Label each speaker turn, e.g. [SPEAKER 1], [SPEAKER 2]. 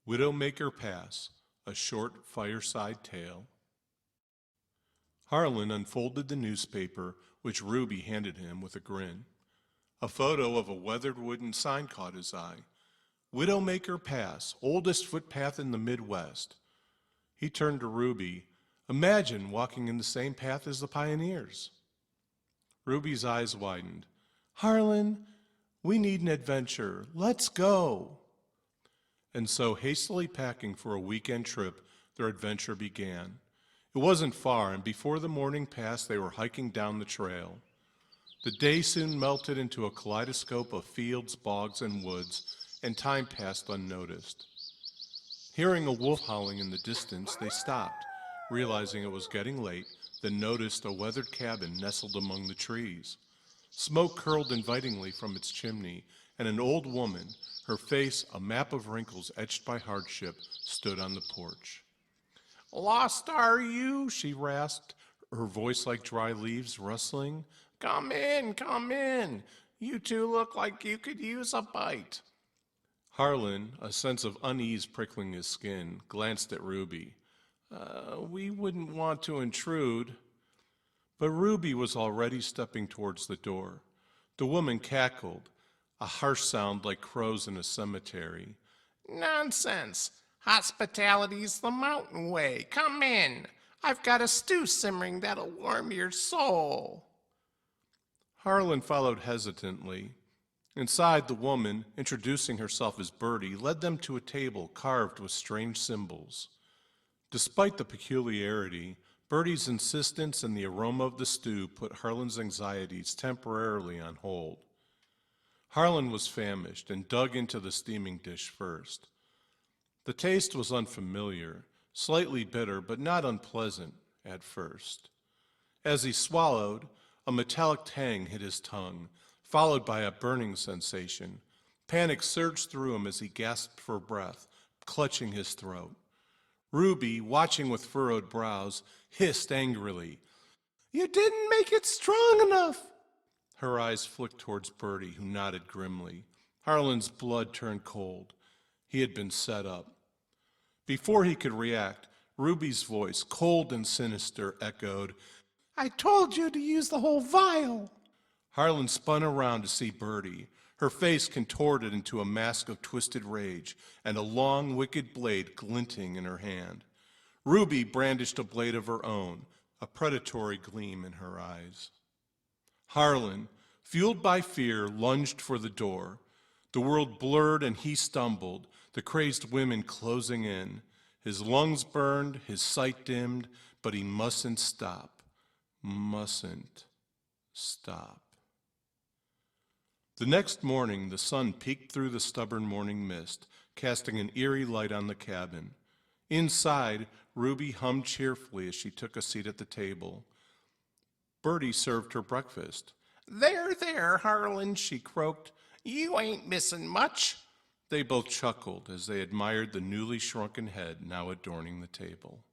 [SPEAKER 1] Widowmaker Pass, a short fireside tale. Harlan unfolded the newspaper, which Ruby handed him with a grin. A photo of a weathered wooden sign caught his eye. Widowmaker Pass, oldest footpath in the Midwest. He turned to Ruby. Imagine walking in the same path as the pioneers. Ruby's eyes widened. Harlan, we need an adventure. Let's go. And so, hastily packing for a weekend trip, their adventure began. It wasn't far, and before the morning passed, they were hiking down the trail. The day soon melted into a kaleidoscope of fields, bogs, and woods, and time passed unnoticed. Hearing a wolf howling in the distance, they stopped, realizing it was getting late, then noticed a weathered cabin nestled among the trees. Smoke curled invitingly from its chimney, and an old woman, her face a map of wrinkles etched by hardship, stood on the porch. "Lost are you?" she rasped, her voice like dry leaves rustling. Come in, come in. You two look like you could use a bite." Harlan, a sense of unease prickling his skin, glanced at Ruby. We wouldn't want to intrude." But Ruby was already stepping towards the door. The woman cackled, a harsh sound like crows in a cemetery. "Nonsense. Hospitality's the mountain way. Come in. I've got a stew simmering that'll warm your soul." Harlan followed hesitantly. Inside, the woman, introducing herself as Bertie, led them to a table carved with strange symbols. Despite the peculiarity, Bertie's insistence and the aroma of the stew put Harlan's anxieties temporarily on hold. Harlan was famished and dug into the steaming dish first. The taste was unfamiliar, slightly bitter, but not unpleasant at first. As he swallowed, a metallic tang hit his tongue, followed by a burning sensation. Panic surged through him as he gasped for breath, clutching his throat. Ruby, watching with furrowed brows, hissed angrily. "You didn't make it strong enough." Her eyes flicked towards Bertie, who nodded grimly. Harlan's blood turned cold. He had been set up. Before he could react, Ruby's voice, cold and sinister, echoed, "I told you to use the whole vial." Harlan spun around to see Bertie, her face contorted into a mask of twisted rage, and a long, wicked blade glinting in her hand. Ruby brandished a blade of her own, a predatory gleam in her eyes. Harlan, fueled by fear, lunged for the door. The world blurred and he stumbled, the crazed women closing in. His lungs burned, his sight dimmed, but he mustn't stop. Mustn't stop. The next morning, the sun peeked through the stubborn morning mist, casting an eerie light on the cabin. Inside, Ruby hummed cheerfully as she took a seat at the table. Bertie served her breakfast. There, Harlan," she croaked. "You ain't missing much." They both chuckled as they admired the newly shrunken head now adorning the table.